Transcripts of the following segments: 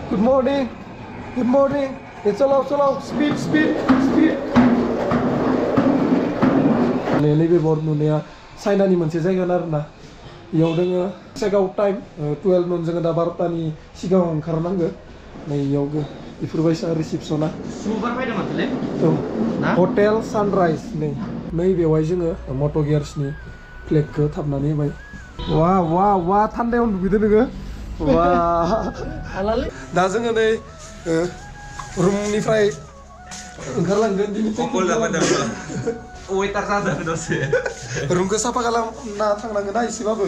Good morning. Good morning. Slow. Speed. नैबे board नुनाया चाइनानि मोनसे जायगा आरोना इयाव दोङो चेकआउट टाइम 12 नन जोङो दा 12टानि सिगाङाव ओंखारनांगो नै इयाव इफोरबायसा रिसेपसना सुबार फायदों माथोले औ हटेल सानराइज नै बेवहाय जोङो मट' गियार्सनि फ्लेगखौ थाबनानै होबाय वा थान्दायाव दुगैदो नोङो वा दा जोङो नै रुमनिफ्राय ओंखारलांगोन दिनै वेटार जादों दसे रुमखौ साफा खालामना थांनांगोन ना एसेबाबो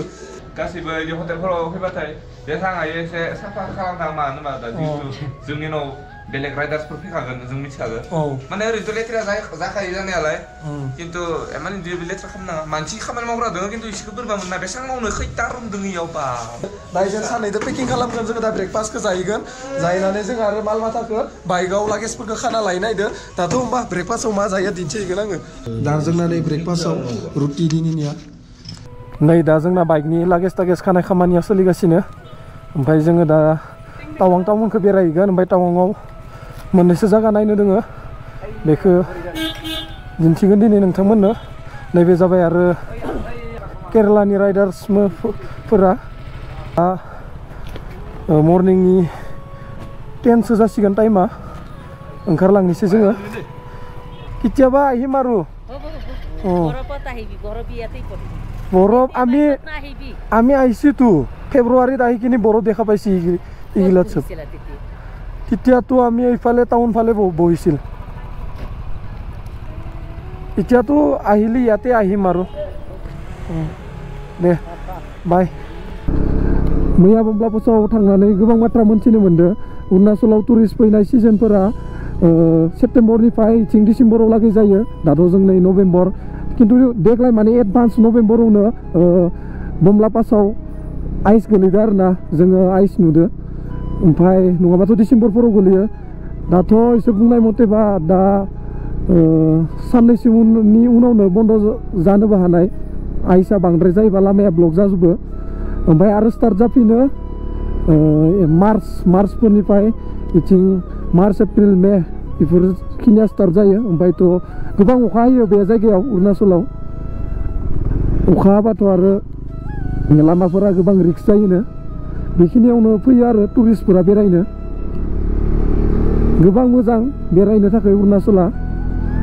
गासैबो बिदि हटेलफोराव फैबाथाय जेसां हायो एसे साफा खालामना मानो होनबा दा जिहेतु जोंनि उनाव बेलेग राइडार्सफोर फैखागोन जों मिथिखागोन माने ओरैनोथ' लेथ्रा जाखायो जानायालाय खिन्थु एमान इदि लेथ्रा खालामनाङा मानसि खामानि मावग्रा दङ खिन्थु इसोरखौ बोरैबा मोनना बेसेबां मावनो खैथा रुम दङ इयाव बा दा जों सानैजों पेकिं खालामगोन जोङो दा ब्रेकफास्टखौ जाहैगोन जाहैनानै जों आरो माल माथाखौ बाइकआव लागेजफोरखौ खाना लायनो नायदो दाथ' होमबा ब्रेकफास्टआव मा जायो दिन्थिहैगोन आङो दा जोंना नै ब्रेकफास्टआव रुटि दिनैनिया नै दा जोंना बाइकनि लागेज खानाय खामानिया सोलिगासिनो ओमफ्राय जोङो दा टावां टाउनखौ बेरायहैगोन ओमफ्राय टावाङाव मोननैसो जायगा नायनो दोङो बेखौ दिन्थिगोन दिनै नोंथांमोननो नैबे जाबाय आरो केरेलानि राइडार्सफोरा दा मर्निंनि 10सो जासिगोन टाइमा ओंखारलांनोसै जोङो केতিয়াबा আহিম আৰু বৰফ আমি আহিছোতো ফেব্ৰুৱাৰীত আহি কিনি বৰফ দেখা পাইছি এইগিলাত চব তেতিয়াতো আমি এইফালে টাউন ফালে বহিছিল এতিয়াতো আহিলে ইয়াতে আহিম আৰু দে বাই मैया बमब्लापासाव थांनानै गोबां बाथ्रा मोनथिनो मोनदों अरुणाचलाव टुरिस्ट फैनाय सिजनफोरा सेप्टेम्बरनिफ्राय इथिं डिसेम्बराव लागै जायो दाथ' जों नै नभेम्बर खिन्थु देग्लाय माने एडभान्स नभेम्बरावनो बमब्लापासाव आइस गोलैदों आरोना जोङो आइस नुदो ओमफ्राय नङाबाथ' डिसेम्बरफोराव गोलैयो दाथ' एसे बुंनाय मथेबा दा साननैसोनि उनावनो बन्द जानोबो हानाय आइसआ बांद्राय जायोबा लामाया ब्लक जाजोबो ओमफ्राय आरो स्टार्ट जाफिनो मार्चफोरनिफ्राय बिथिं मार्च एप्रिल मे बेफोरखिनिया स्टार्ट जायो ओमफ्रायथ' गोबां अखा हायो बे जायगायाव अरुणाचलाव अखा हाबाथ' आरो लामाफोरा गोबां रिक्स जायोनो बेखिनियावनो फैयो आरो टुरिस्टफोरा बेरायनो गोबां मोजां बेरायनो थाखाय अरुणाचला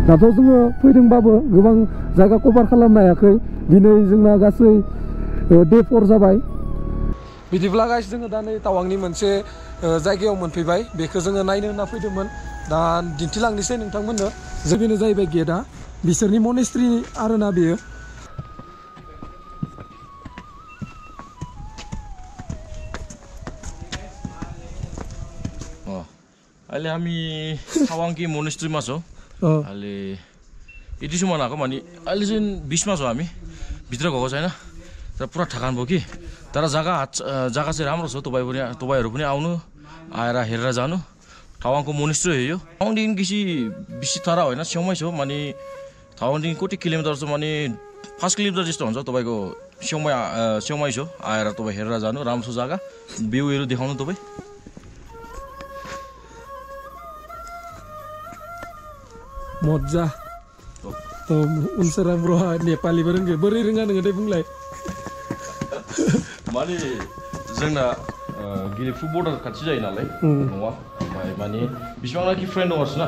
दाथ' जोङो फैदोंबाबो गोबां जायगा कभार खालामनो हायाखै दिनै जोंना गासै डे 4 जाबाय बिदिब्ला गाइस जोङो दा नै टावांनि मोनसे जायगायाव मोनफैबाय बेखौ जोङो नायनो होनना फैदोंमोन दा दिन्थिलांनोसै नोंथांमोननो बेनो जाहैबाय गेटआ बिसोरनि मनेस्ट्रि आरोना बेयो अहिले हामी टावाङकी मोनेस्ट्रीमा छौँ अहिले यतिसम्म आएको भने अहिले चाहिँ 20मा छौँ हामी भित्र गएको छैन तर पुरा थकान भयो कि तर जग्गा चाहिँ राम्रो छ तपाईहरु पनि आउनु आएर हेरेर जानु टावाङको मोनेस्ट्री हो यो टावाङदेखि बेसी टाढा होइन छेउमै छ माने टावाङदेखि कति किलोमिटर छ माने 5 किलोमिटर जस्तो हुन्छ तपाईको छेउमै छ आएर तपाई हेरेर जानु राम्रो छ जग्गा भ्यूहरु देखाउनु तपाई मजा उनसरा ब्रो नेपाली रोंगो बोरै रोङा नोङो दे बुंलाय माने जोंना गिलिफु बर्डार खाथि जायो नालाय नङा ओमफ्राय माने बिसिबांनाखि फ्रेन्ड दं आरोना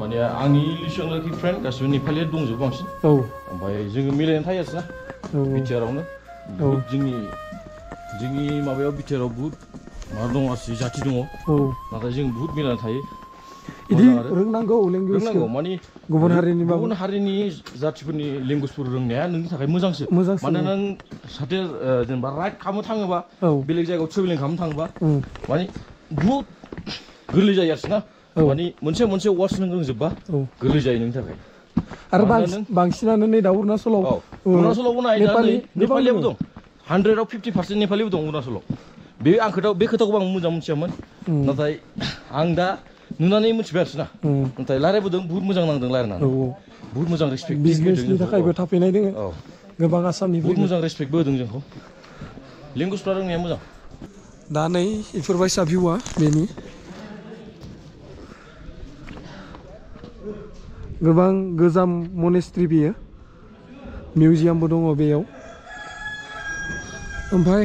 माने आंनि लिसुंनाखि फ्रेन्ड गासिबो नेपालि दंजोबो बांसिन ओमफ्राय जोङो मिलायनानै थायो आरोना बिटिआरावनो जोंनि माबायाव बिटिआराव बहुत माबा दं आरो जाति दङ नाथाय जों बहुत मिलायनानै थायो इदि रोंनांगौ रोंनांगौ माने गुबुन हारिनि जातिफोरनि लेंगुवेजफोर रोंनाया नोंनि थाखाय मोजांसो मानोना नों साथे जेनेबा राइड खालामनो थाङोबा बेलेग जायगायाव ट्रेभेलिं खालामनो थाङोबा माने बहुत गोरलै जायो आरोना माने मोनसे वार्डस नों रोंजोबबा गोरलै जायो नोंनि थाखाय आरो बांसिनानो नै दा अरुणाचलावबो नाय नेपालिबो दं 100आव 50% नेपालिबो दं अरुणाचलाव बे खोथाखौ आं मोजां मोनथियामोन नाथाय आं दा नुनानै मिथिबाय आरोना नाथाय रायलायबोदों बहुत मोजां नांदों रायलायनानै बहुत मोजां रेसपेक्ट बिजनेसनि थाखायबो थाफैनाय दोङो गोबां आसामनि बहुत मोजां रेसपेक्टबो होदों जोंखौ लेंगुवेजफ्रा रोंनाया मोजां दा नै इफोरबायसा भिउआ बेनि गोबां गोजाम मनेस्ट्रि बेयो मिउजियामबो दङ बेयाव ओमफ्राय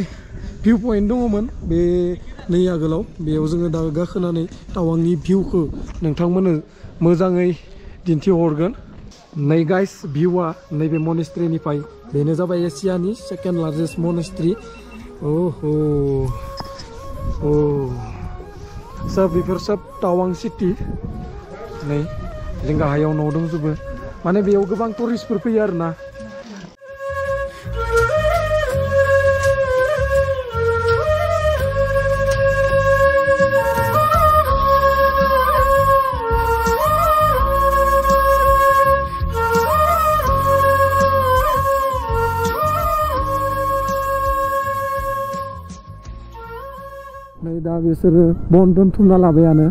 भिउ पइन्ट दङमोन बे नै आगोलाव बेयाव जोङो दा गाखोनानै टावांनि भिउखौ नोंथांमोननो मोजाङै दिन्थिहरगोन नै गाइस भिउआ नैबे मनेस्ट्रिनिफ्राय बेनो जाबाय एसियानि सेकेन्ड लार्जेस्ट मनेस्ट्रि ओहो सब बेफोर सब टावां सिटि नै जों गाहायाव न' दंजोबो माने बेयाव गोबां टुरिस्टफोर फैयो आरोना नै दा बिसोरो बन दोनथुमना लाबायानो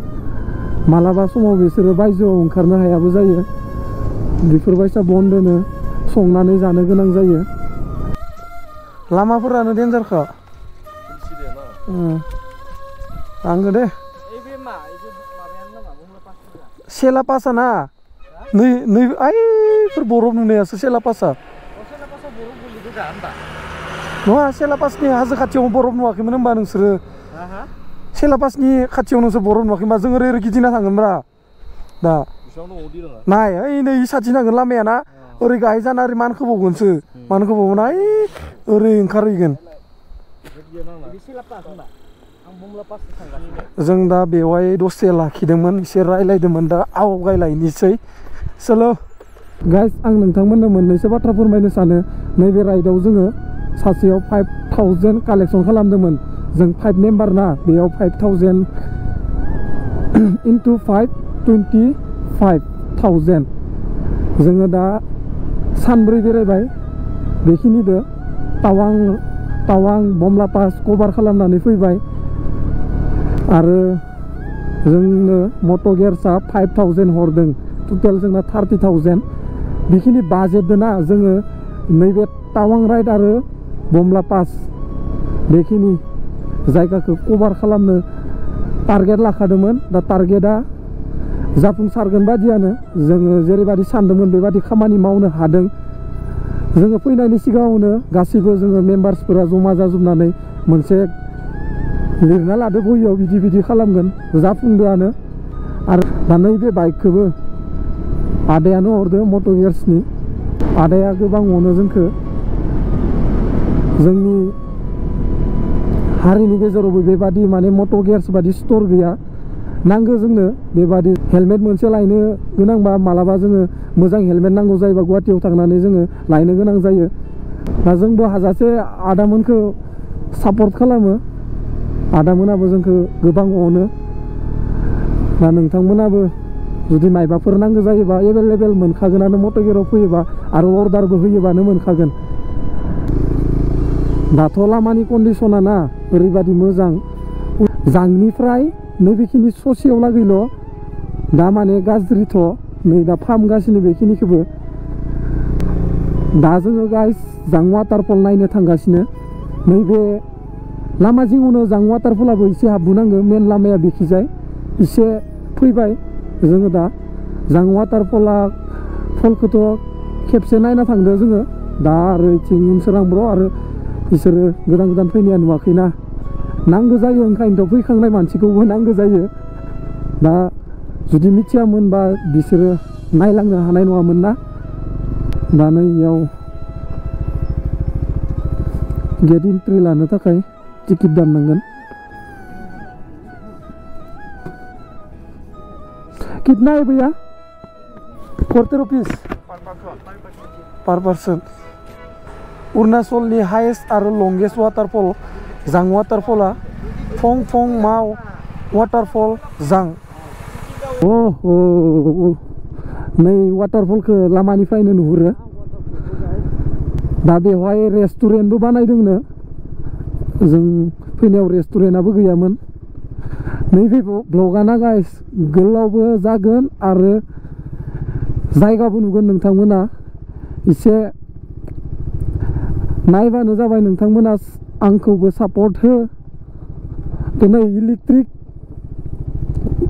मालाबा समाव बिसोरो बायजोआव ओंखारनो हायाबो जायो बेफोरबायसा बन दोनो संनानै जानो गोनां जायो लामाफोरानो डेन्जारखा आङो दे सेला पासा ना नै आइफोर बरफ नुनायासो सेला पासा नङा सेला पासनि हाजो खाथियाव बरफ नुवाखैमोन होनबा नोंसोरो सेलापासनि खाथियाव नोंसोर बरफ नुवाखै मा जों ओरै गिदिंना थांगोनब्रा दा नाय ओइ नै साथि नांगोन लामायाना ओरै गाहाय जाना ओरै मानखोबावगोनसो मानखोबावगोन ओइ ओरै ओंखारहैगोन जों दा बेवहाय दसे लाखिदोंमोन एसे रायलायदोंमोन दा आवगायलायनोसै सोलो गाइस आं नोंथांमोननो मोननैसो बाथ्रा फोरमायनो सानो नैबे राइडआव जोङो सासेयाव 5000 कालेक्सन खालामदोंमोन जों 5 मेम्बार ना बेयाव 5000 into 5 25,000 जोङो दा सानब्रै बेरायबाय बेखिनिदो टावां बमला पास कभार खालामनानै फैबाय आरो जोंनो मट' गेर्सआ 5000 हरदों टटेल जोंना 30,000 बेखिनि बाजेटदोना जोङो नैबे टावां राइड आरो बमला पास बेखिनि जायगाखौ कभार खालामनो टारगेट लाखादोंमोन दा टारगेटआ जाफुंसारगोन बादियानो जोङो जेरैबायदि सानदोंमोन बेबायदि खामानि मावनो हादों जोङो फैनायनि सिगाङावनो गासैबो जोङो मेम्बार्सफोरा जमा जाजोबनानै मोनसे लिरना लादो बहियाव बिदि खालामगोन जाफुंदोआनो आरो दा नैबे बाइकखौबो आदायानो हरदो मट' गेर्सनि आदाया गोबां अनो जोंखौ जोंनि हारिनि गेजेरावबो बेबादि माने मट' गेर्स बादि स्ट'र गैया नांगौ जोंनो बेबादि हेलमेट मोनसे लायनो गोनांबा मालाबा जोङो मोजां हेलमेट नांगौ जायोबा गुवाहाटियाव थांनानै जोङो लायनो गोनां जायो दा जोंबो हाजासे आदामोनखौ सापर्ट खालामो आदामोनाबो जोंखौ गोबां अनो दा नोंथांमोनाबो जुदि मायबाफोर नांगौ जायोबा एभेलेबेल मोनखागोनानो मट' गेराव फैयोबा आरो अर्डारबो होयोबानो मोनखागोन दाथ' लामानि कन्डिसना ना ओरैबादि मोजां जांनिफ्राय नैबेखिनि ससेयाव लागैल' दा माने गाज्रिथ' नै दा फाहामगासिनो बेखिनिखौबो दा जोङो गाइस जां वाटारफल नायनो थांगासिनो नैबे लामा जिङावनो जां वाटारफलाबो एसे हाबबोनांगौ मेन लामाया बेखिजाय एसे फैबाय जोङो दा जां वाटारफलखौथ' खेबसे नायना थांदो जोङो दा आरो इथिं सोरांब्र' आरो बिसोरो गोदान फैनाया नुवाखैना नांगौ जायो ओंखायनोथ' फैखांनाय मानसिखौबो नांगौ जायो दा जुदि मिथियामोनबा बिसोरो नायलांनो हानाय नङामोन ना दा नै इयाव गेट एन्ट्रि लानो थाखाय टिकेट दाननांगोन कितना है भैया 40 रुपीस पर पर्सन अरुणाचलनि हाइस्ट आरो लंगेस्ट वाटारफल जां वाटारफला फं माव वाटारफल जां नै वाटारफलखौ लामानिफ्रायनो नुहुरो दा बेवहाय रेस्टुरेन्टबो बानायदोंनो जों फैनायाव रेस्टुरेन्टआबो गैयामोन नैबे ब्लगाना गाइस गोलावबो जागोन आरो जायगाबो नुगोन नोंथांमोना एसे नायबानो जाबाय नोंथांमोना आंखौबो सापर्ट हो दिनै इलेक्ट्रिक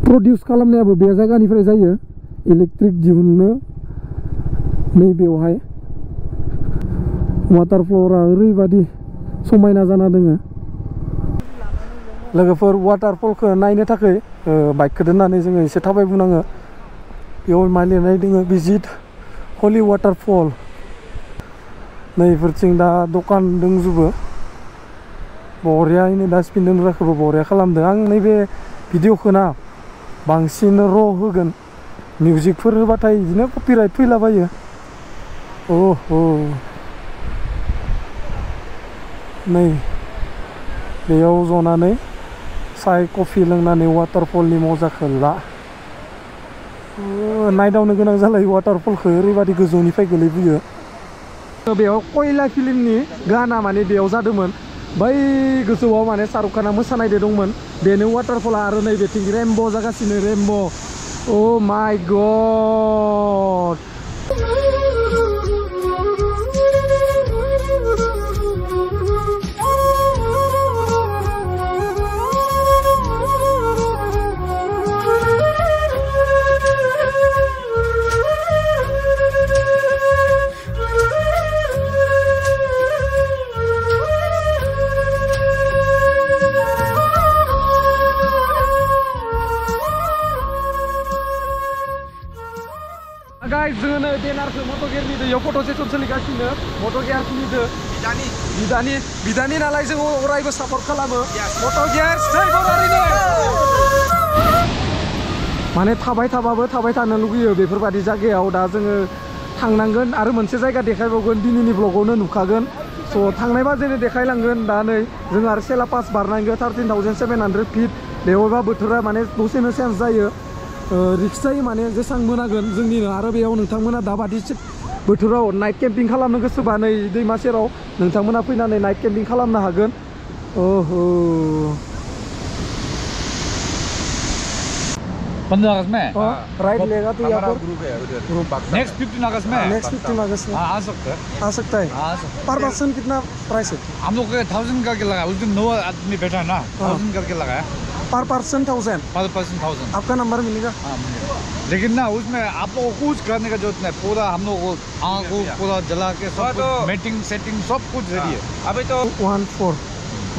प्रडिउस खालामनायाबो बे जायगानिफ्राय जायो इलेक्ट्रिक दिहुननो नैबेयावहाय वाटारफलआ ओरैबादि समायना जाना दोङो लोगोफोर वाटारफलखौ नायनो थाखाय बाइकखौ दोननानै जोङो एसे थाबायबोनाङो बेयाव मा लिरनाय दोङो भिजिट हलि वाटारफल नैफोरथिं दा दखान दंजोबो बरियायैनो डास्टबिन दोनग्राखौबो बरिया खालामदों आं नैबे भिडिअखौ ना बांसिन र' होगोन मिउजिकफोर होबाथाय बिदिनो कपिराइट फैलाबायो नै बेयाव जनानै साय कफि लोंनानै वाटारफलनि मजाखौ ला नायदावनो गोनां जालायो वाटारफलखौ ओरैबादि गोजौनिफ्राय गोलैबोयो बेयाव कयला फिल्मनि गाना माने बेयाव जादोंमोन बै गोजौआव माने शाहरुख खाना मोसानायदो दंमोन बेनो वाटारफला आरो नै बेथिं रेमब' जागासिनो रेमब' ओ माय गड जोङो बेनारखौ मट'गेरनि दैयाव फट' सेसन सोलिगासिनो मट'गेयारनिदो बिदानि नालाय जोङो अरायबो सापर्ट खालामो मट'गेयार माने थाबाय थाबाबो थाबाय थानो लुगैयो बेफोरबायदि जायगायाव दा जोङो थांनांगोन आरो मोनसे जायगा देखायबावगोन दिनैनि ब्लगावनो नुखागोन स' थांनायबा जोङो देखायलांगोन दा नै जों आरो सेला पास बारनांगोन 13,700 फिट बेवहायबा बोथोरा माने दसेनो चेन्ज जायो रिक्स जायो माने जेसां मोनागोन जोंनिनो आरो बेयाव नोंथांमोना दाबादि बोथोराव नाइट केम्पिं खालामनो गोसोबा नै दैमा सेराव नोंथांमोना फैनानै नाइट केम्पिं खालामनो हागोन ओहो 15 अगस्त में राइड लेगा तो यहाँ पर ग्रुप नेक्स्ट 15 अगस्त में आ सकता है पर पर्सन कितना प्राइस है हम लोग 1000 करके लगाया उस दिन 9 आदमी बैठा है ना 1000 करके लगाया पर पर्सन 1000 आपका नंबर मिलेगा लेकिन ना उसमें आप लोग कुछ करने का जरूरत नहीं पूरा हम लोग को आँख को पूरा जला के सब कुछ मीटिंग सेटिंग सब कुछ रेडी है अभी तो 14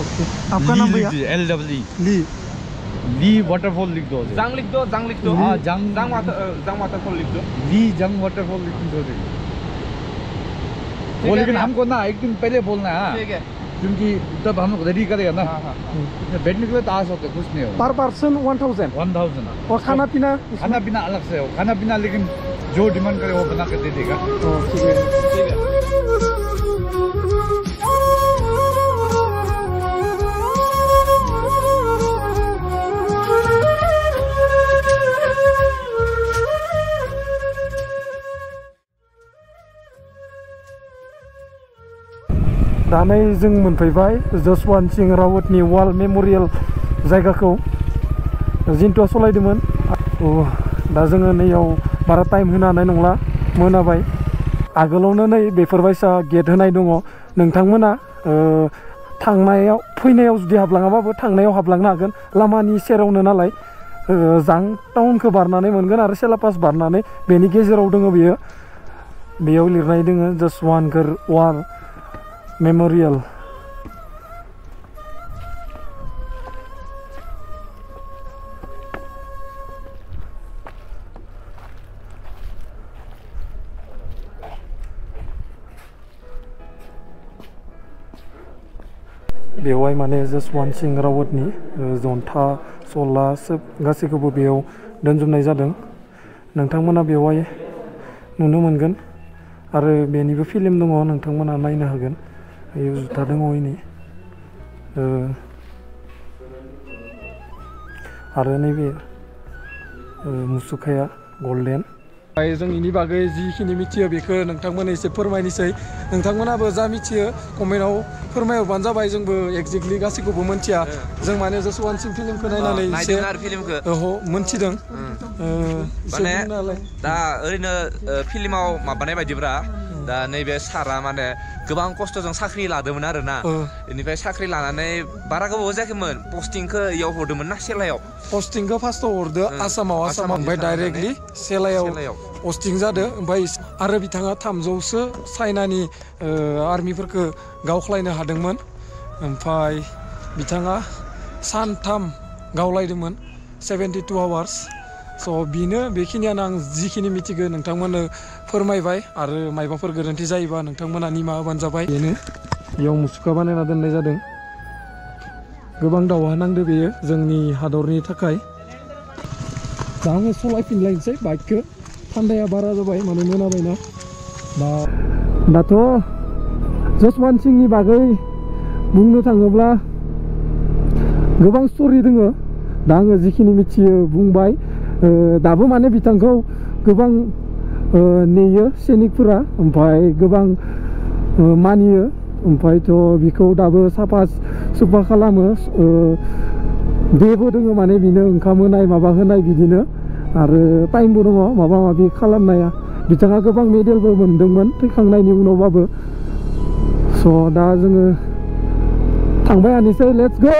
ओके आपका नाम भैया LW ली वाटरफॉल लिख दो जंग लिख दो हाँ जंग वाटरफॉल लिख दो ली जंग वाटरफॉल लिख दो वो लेकिन हमको ना एक दिन पहले बोलना है ठीक है क्योंकि तब हम लोग रेडी करेगा ना बैठने के लिए तो आ सकते कुछ नहीं हो पर पर्सन 1000 और खाना पीना अलग से हो खाना पीना लेकिन जो डिमांड करे वो बना कर दे देगा ठीक है दा नै जों मोनफैबाय जसवंत सिंह रावतनि वाल मेम'रियेल जायगाखौ जिन्टुआ सलायदोंमोन दा जोङो नैयाव बारा टाइम होनो हानाय नंला मोनाबाय आगोलावनो नै बेफोरबायसा गेट होनाय दङ नोंथांमोना थांनायाव फैनायाव जुदि हाबलाङाबाबो थांनायाव हाबलांनो हागोन लामानि सेरावनो नालाय जां टाउनखौ बारनानै मोनगोन आरो सेलापास बारनानै बेनि गेजेराव दङ बेयो बेयाव लिरनाय दङ जसवंत वाल मेम'रियेल बेवहाय माने जसवंत सिंह रावतनि जन्था सला सोब गासैखौबो बेयाव दोनजोबनाय जादों नोंथांमोना बेवहाय नुनो मोनगोन आरो बेनिबो फिल्म दङ नोंथांमोना नायनो हागोन बेयाव जुथा दङ इनि आरो नैबे मुसुखाया गल्डेन जों इनि बागै जिखिनि मिथियो बेखौ नोंथांमोननो एसे फोरमायनोसै नोंथांमोनाबो जा मिथियो कमेन्टआव फोरमायहरबानो जाबाय जोंबो एक्जेक्टलि गासैखौबो मोनथिया जों माने जसवंत सिंह फिल्मखौ नायनानै एसे मोनथिदों माने दा ओरैनो फिल्माव माबानाय बायदिब्ला दा नैबे सारा माने गोबां खस्थ'जों साख्रि लादोंमोन आरोना बेनिफ्राय साख्रि लानानै बारा गोबाव जायाखैमोन पस्टिंखौ इयाव हरदोंमोन ना सेलायाव पस्टिंखौ फार्स्टआव हरदो आसामाव ओमफ्राय डाइरेक्टलि सेलायाव पस्टिं जादो ओमफ्राय आरो बिथाङा 300सो चाइनानि आर्मिफोरखौ गावख्लायनो हादोंमोन ओमफ्राय बिथाङा सानथाम गावलायदोंमोन 72 आवार्स स' बेनो बेखिनियानो आं जिखिनि मिथिगौ नोंथांमोननो फोरमायबाय आरो मायबाफोर गोरोन्थि जायोबा नोंथांमोना निमाहा होबानो जाबाय बेनो बेयाव मुसुखा बानायना दोननाय जादों गोबां दावहा नांदो बेयो जोंनि हादरनि थाखाय दा आङो सलायफिनलायनोसै बाइकखौ थान्दाया बारा जाबाय माने मोनाबायना दाथ' जसवन्त सिंनि बागै बुंनो थाङोब्ला गोबां स्ट'रि दङ दा आङो जिखिनि मिथियो बुंबाय दाबो माने बिथांखौ गोबां नेयो सैनिकफोरा ओमफ्राय गोबां मानियो ओमफ्रायथ' बिखौ दाबो साफा सुफा खालामो देबो दङ माने बिनो ओंखाम होनाय माबा होनाय बिदिनो आरो टाइमबो दङ माबा माबि खालामनाया बिथाङा गोबां मेडेलबो मोनदोंमोन थैखांनायनि उनावबाबो स' दा जोङो थांबाय आनिसै लेट्स गो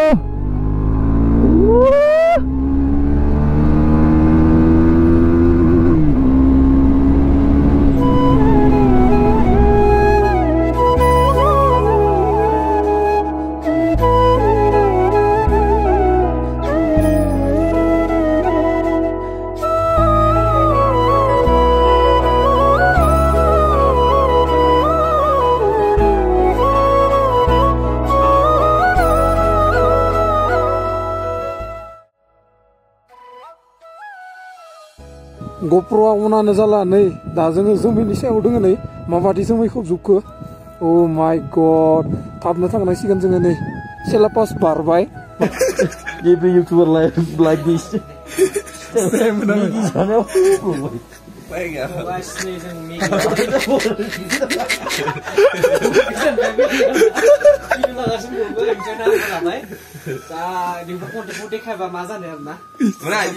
गप्र'आ अनानो जाला नै दा जोङो जोमैनि सायाव दोङो नै माबादि जोमै खोबजोबखो अ माय गड थाबनो थांनांसिगोन जोङो नै सेलापास बारबाय Every YouTuber like this.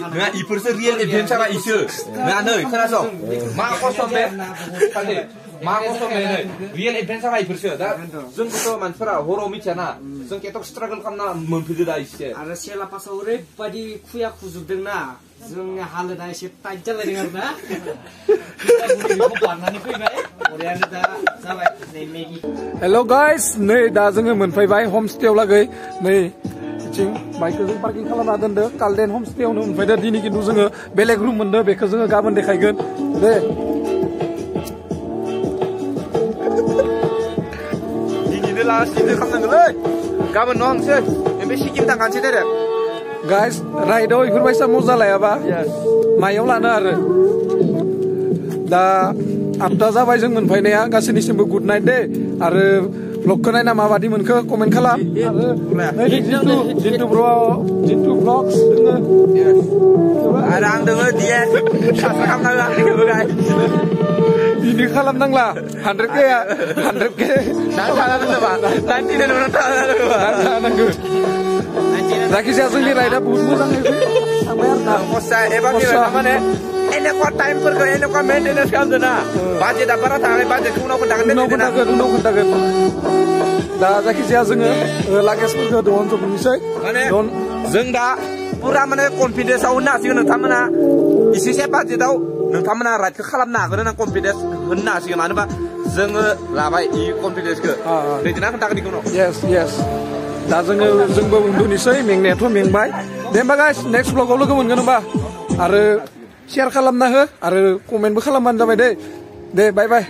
Nggak, iperse real adventure isu. Nggak nih, kenapa? Mak kosong deh. मा खस्थ' मोनो रियेल एडभेन्सार इफोरसो दा जोंबोथ' मानसिफोरा हराव मिथियाना जों केटक स्ट्रागल खालामना मोनफैदो दा एसे आरो सेलापासाव ओरैबायदि खुया खुजुबदोंना जोंनि हालोदा एसे टाइट जालायदों आरो ना बारनानै फैबाय ओरैनो दा जाबाय नै मेगि हेल' गाइस नै दा जोङो मोनफैबाय हमस्टेयाव लागै नै बिथिं बाइकखौ जों पार्किं खालामना दोनदो कालदेन हमस्टेयावनो मोनफैदो दिनै खिन्थु जोङो बेलेग रुम मोनदो बेखौ जोङो गाबोन देखायगोन दे गाबोन न' हांसै ओमफ्राय सिक्किम थांखानोसै डाइरेक्ट गाइस राइडआव इफोरबायसा मजा लायाबा मायाव लानो आरो दा 8टा जाबाय जों मोनफैनाया गासैनिसिमबो गुड नाइट दे आरो ब्लगखौ नायना माबादि मोनखो कमेन्ट खालाम आरो जिन्तु ब्लग्स दोङो आरो आं दोङो डिएस साबस्क्राइब खालामना आंनिखौबो गाय बिदि खालामनांला 100K जायखिजाया जोंनि राइडआ बहुत मोजाङै थांबाय आरोना खस्सा एबा माने এনেকুৱা टाइमफोरखौ এনেকুৱা मेइनटेनेन्स खालामदोना बाजेटआ बारा थाङाखै बाजेटखौ उनाव खोन्थागोन दा जायखिजाया जोङो लागेजफोरखौ दिहुनजोबनोसै माने जों दा पुरा माने कनफिडेन्सआव होनो हासिगोन नोंथांमोना इसेसे बाजेटआव नोंथांमोना राइडखौ खालामनो हागोन होनना कनफिडेन्स होनो हासिगोन मानो होनबा जोङो लाबाय इ कनफिडेन्सखौ दैदेनना खोन्थागोन बेखौ येस दा जोंबो उन्दुनोसै मेंनायाथ' मेंबाय दे होमबा गाइस नेक्स्ट ब्लगाव लोगो मोनगोन होमबा आरो शेयार खालामना हो आरो कमेन्टबो खालामबानो जाबाय दे बाय बाय